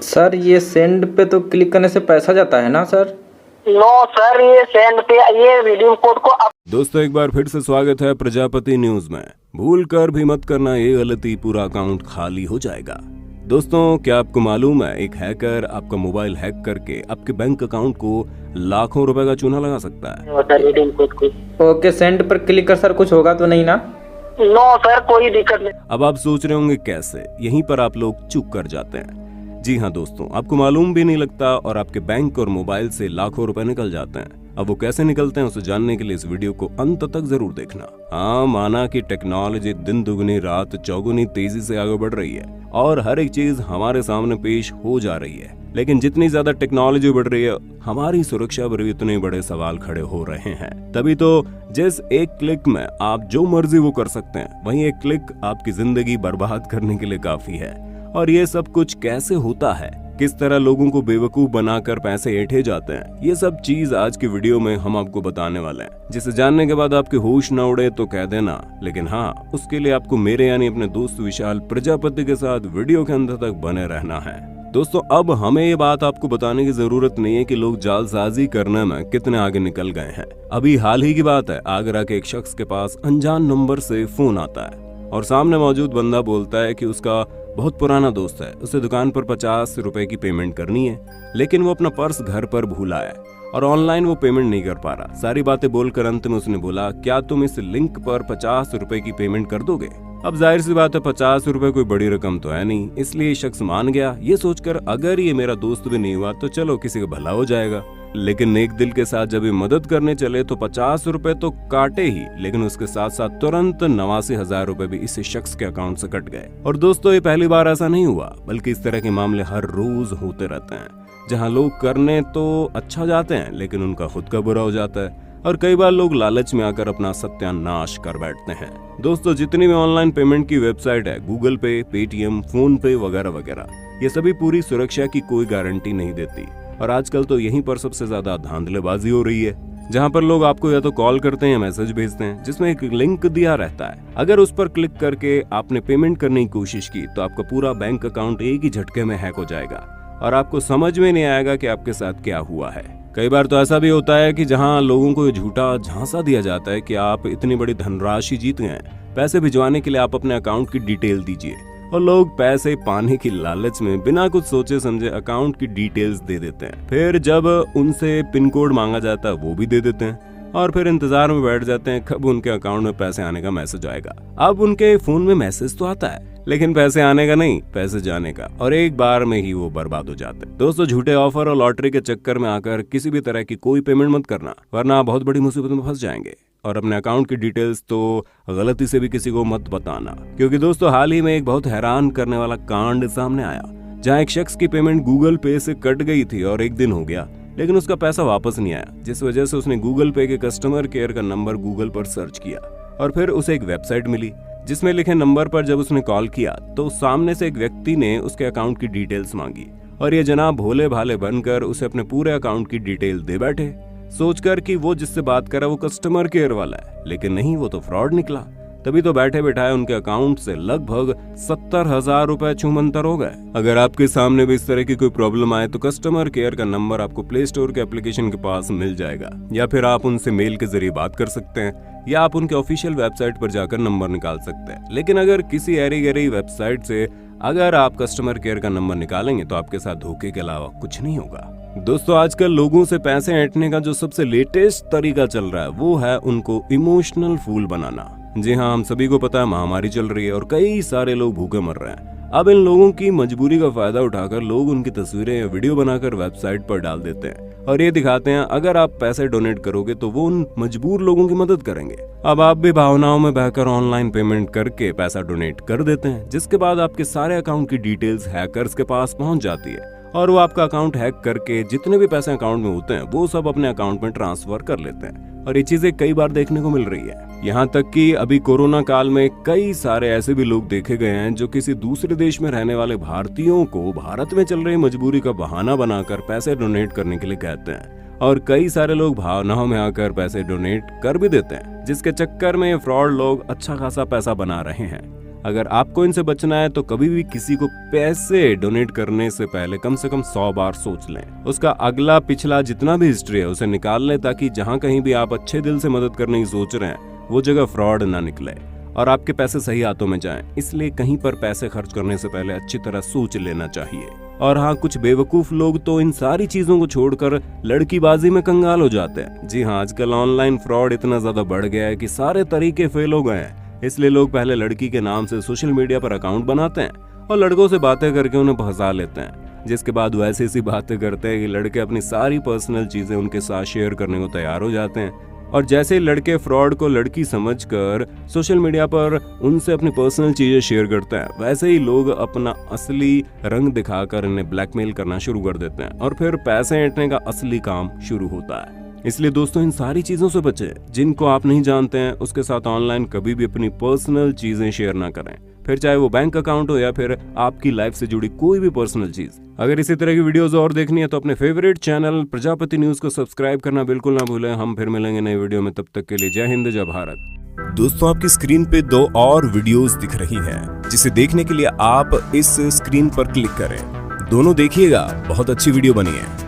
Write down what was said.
Sir ये send पे तो क्लिक करने से पैसा जाता है ना सर? नो सर, ये सेंड पे ये रिडीम कोड को दोस्तों एक बार फिर से स्वागत है प्रजापति न्यूज में। भूल कर भी मत करना ये गलती, पूरा अकाउंट खाली हो जाएगा। दोस्तों क्या आपको मालूम है, एक हैकर आपका मोबाइल हैक करके आपके बैंक अकाउंट को लाखों रुपए का चूना लगा सकता है। रिडीम कोड को ओके, सेंड पर क्लिक कर सर, कुछ होगा तो नहीं ना? नो सर, कोई दिक्कत नहीं। अब आप सोच रहे होंगे कैसे, यहीं पर आप लोग चूक कर जाते हैं। जी हाँ दोस्तों, आपको मालूम भी नहीं लगता और आपके बैंक और मोबाइल से लाखों रुपए निकल जाते हैं। अब वो कैसे निकलते हैं उसे जानने के लिए इस वीडियो को अंत तक जरूर देखना। हाँ, माना कि टेक्नोलॉजी दिन दुगनी रात चौगुनी तेजी से आगे बढ़ रही है और हर एक चीज हमारे सामने पेश हो जा रही है, लेकिन जितनी ज्यादा टेक्नोलॉजी बढ़ रही है हमारी सुरक्षा पर भी उतने बड़े सवाल खड़े हो रहे हैं। तभी तो जिस एक क्लिक में आप जो मर्जी वो कर सकते हैं, वहीं एक क्लिक आपकी जिंदगी बर्बाद करने के लिए काफी है। और ये सब कुछ कैसे होता है, किस तरह लोगों को बेवकूफ बनाकर पैसे ऐंठे जाते हैं, ये सब चीज आज की वीडियो में हम आपको बताने वाले हैं, जिसे जानने के बाद आपके होश न उड़े तो कह देना। लेकिन हाँ, उसके लिए आपको मेरे यानी अपने दोस्त विशाल प्रजापति के साथ वीडियो के अंत तक बने रहना है। दोस्तों अब हमें ये बात आपको बताने की जरूरत नहीं है कि लोग जालसाजी करने में कितने आगे निकल गए हैं। अभी हाल ही की बात है, आगरा के एक शख्स के पास अनजान नंबर से फोन आता है और सामने मौजूद बंदा बोलता है कि उसका बहुत पुराना दोस्त है, उसे दुकान पर 50 रुपए की पेमेंट करनी है, लेकिन वो अपना पर्स घर पर भूला है और ऑनलाइन वो पेमेंट नहीं कर पा रहा। सारी बातें बोलकर अंत में उसने बोला, क्या तुम इस लिंक पर 50 रुपए की पेमेंट कर दोगे? अब जाहिर सी बात है 50 रुपए कोई बड़ी रकम तो है नहीं, इसलिए शख्स मान गया, ये सोचकर अगर ये मेरा दोस्त भी नहीं हुआ तो चलो किसी का भला हो जाएगा। लेकिन नेक दिल के साथ जब ये मदद करने चले तो 50 रुपए तो काटे ही, लेकिन उसके साथ साथ तुरंत 89,000 रुपए भी इस शख्स के अकाउंट से कट गए। और दोस्तों ये पहली बार ऐसा नहीं हुआ, बल्कि इस तरह के मामले हर रोज होते रहते हैं, जहां लोग करने तो अच्छा जाते हैं लेकिन उनका खुद का बुरा हो जाता है। और कई बार लोग लालच में आकर अपना सत्यानाश कर बैठते हैं। दोस्तों जितनी भी ऑनलाइन पेमेंट की वेबसाइट है, गूगल पे, पेटीएम, फोन पे वगैरह वगैरह, ये सभी पूरी सुरक्षा की कोई गारंटी नहीं देती। और आजकल तो यहीं पर सबसे ज्यादा धांधलेबाजी हो रही है, जहां पर लोग आपको या तो कॉल करते हैं या मैसेज भेजते हैं जिसमें एक लिंक दिया रहता है। अगर उस पर क्लिक करके आपने पेमेंट करने की कोशिश की तो आपका पूरा बैंक अकाउंट एक ही झटके में हैक हो जाएगा और आपको समझ में नहीं आएगा कि आपके साथ क्या हुआ है। कई बार तो ऐसा भी होता है कि जहां लोगों को झूठा झांसा दिया जाता है कि आप इतनी बड़ी धनराशि जीत गए, पैसे भिजवाने के लिए आप अपने अकाउंट की डिटेल दीजिए, और लोग पैसे पाने की लालच में बिना कुछ सोचे समझे अकाउंट की डिटेल्स दे देते हैं। फिर जब उनसे पिन कोड मांगा जाता है वो भी दे देते हैं और फिर इंतजार में बैठ जाते हैं कब उनके अकाउंट में पैसे आने का मैसेज आएगा। अब उनके फोन में मैसेज तो आता है लेकिन पैसे आने का नहीं, पैसे जाने का, और एक बार में ही वो बर्बाद हो जाते हैं। दोस्तों झूठे ऑफर और लॉटरी के चक्कर में आकर किसी भी तरह की कोई पेमेंट मत करना, वरना आप बहुत बड़ी मुसीबत में फंस जाएंगे। और अपने अकाउंट की डिटेल्स तो गलती से भी किसी को मत बताना, क्योंकि दोस्तों हाल ही में एक बहुत हैरान करने वाला कांड सामने आया, जहां एक शख्स की पेमेंट गूगल पे से कट गई थी और एक दिन हो गया लेकिन उसका पैसा वापस नहीं आया, जिस वजह से उसने गूगल पे के कस्टमर केयर का नंबर गूगल पर सर्च किया और फिर उसे एक वेबसाइट मिली जिसमें लिखे नंबर पर जब उसने कॉल किया तो सामने से एक व्यक्ति ने उसके अकाउंट की डिटेल्स मांगी और ये जनाब भोले भाले बनकर उसे अपने पूरे अकाउंट की डिटेल दे बैठे, सोचकर कि वो जिससे बात कर रहा है वो कस्टमर केयर वाला है, लेकिन नहीं, वो तो फ्रॉड निकला। तभी तो बैठे बैठाए उनके अकाउंट से लगभग 70,000 रुपए छूमंतर हो गए। अगर आपके सामने भी इस तरह की कोई प्रॉब्लम आए तो कस्टमर केयर का नंबर आपको प्ले स्टोर के एप्लीकेशन के पास मिल जाएगा, या फिर आप उनसे मेल के जरिए बात कर सकते हैं, या आप उनके ऑफिशियल वेबसाइट पर जाकर नंबर निकाल सकते हैं। लेकिन अगर किसी ऐरी गैरी वेबसाइट से अगर आप कस्टमर केयर का नंबर निकालेंगे तो आपके साथ धोखे के अलावा कुछ नहीं होगा। दोस्तों आजकल लोगों से पैसे ऐंठने का जो सबसे लेटेस्ट तरीका चल रहा है वो है उनको इमोशनल फूल बनाना। जी हाँ, हम सभी को पता है महामारी चल रही है और कई सारे लोग भूखे मर रहे हैं। अब इन लोगों की मजबूरी का फायदा उठाकर लोग उनकी तस्वीरें या वीडियो बनाकर वेबसाइट पर डाल देते हैं और ये दिखाते हैं अगर आप पैसे डोनेट करोगे तो वो उन मजबूर लोगों की मदद करेंगे। अब आप भी भावनाओं में बहकर ऑनलाइन पेमेंट करके पैसा डोनेट कर देते हैं, जिसके बाद आपके सारे अकाउंट की डिटेल्स हैकर्स के पास पहुंच जाती है और वो आपका अकाउंट हैक करके जितने भी पैसे अकाउंट में होते हैं वो सब अपने अकाउंट में ट्रांसफर कर लेते हैं। और ये चीजें कई बार देखने को मिल रही है। यहाँ तक कि अभी कोरोना काल में कई सारे ऐसे भी लोग देखे गए हैं जो किसी दूसरे देश में रहने वाले भारतीयों को भारत में चल रही मजबूरी का बहाना बनाकर पैसे डोनेट करने के लिए कहते हैं और कई सारे लोग भावनाओं में आकर पैसे डोनेट कर भी देते हैं, जिसके चक्कर में फ्रॉड लोग अच्छा खासा पैसा बना रहे हैं। अगर आपको इनसे बचना है तो कभी भी किसी को पैसे डोनेट करने से पहले कम से कम 100 बार सोच लें। उसका अगला पिछला जितना भी हिस्ट्री है उसे निकाल लें, ताकि जहां कहीं भी आप अच्छे दिल से मदद करने की सोच रहे हैं वो जगह फ्रॉड ना निकले और आपके पैसे सही हाथों में जाएं। इसलिए कहीं पर पैसे खर्च करने से पहले अच्छी तरह सोच लेना चाहिए। और हाँ, कुछ बेवकूफ लोग तो इन सारी चीजों को छोड़कर लड़कीबाजी में कंगाल हो जाते हैं। जी हाँ, आजकल ऑनलाइन फ्रॉड इतना ज्यादा बढ़ गया है कि सारे तरीके फेल हो गए हैं। इसलिए लोग पहले लड़की के नाम से सोशल मीडिया पर अकाउंट बनाते हैं और लड़कों से बातें करके उन्हें फंसा लेते हैं, जिसके बाद वो ऐसी ऐसी बातें करते हैं कि लड़के अपनी सारी पर्सनल चीजें उनके साथ शेयर करने को तैयार हो जाते हैं। और जैसे ही लड़के फ्रॉड को लड़की समझकर सोशल मीडिया पर उनसे अपनी पर्सनल चीजें शेयर करते हैं, वैसे ही लोग अपना असली रंग दिखाकर इन्हें ब्लैकमेल करना शुरू कर देते हैं और फिर पैसे ऐंठने का असली काम शुरू होता है। इसलिए दोस्तों, इन सारी चीजों से बचें। जिनको आप नहीं जानते हैं उसके साथ ऑनलाइन कभी भी अपनी पर्सनल चीजें शेयर ना करें, फिर चाहे वो बैंक अकाउंट हो या फिर आपकी लाइफ से जुड़ी कोई भी पर्सनल चीज। अगर इसी तरह की वीडियोस और देखनी है तो अपने फेवरेट चैनल प्रजापति न्यूज को सब्सक्राइब करना बिल्कुल ना भूलें। हम फिर मिलेंगे नई वीडियो में, तब तक के लिए जय हिंद, जय भारत। दोस्तों, आपकी स्क्रीन पे 2 और वीडियोस दिख रही हैं, जिसे देखने के लिए आप इस स्क्रीन पर क्लिक करें। दोनों देखिएगा, बहुत अच्छी वीडियो बनी है।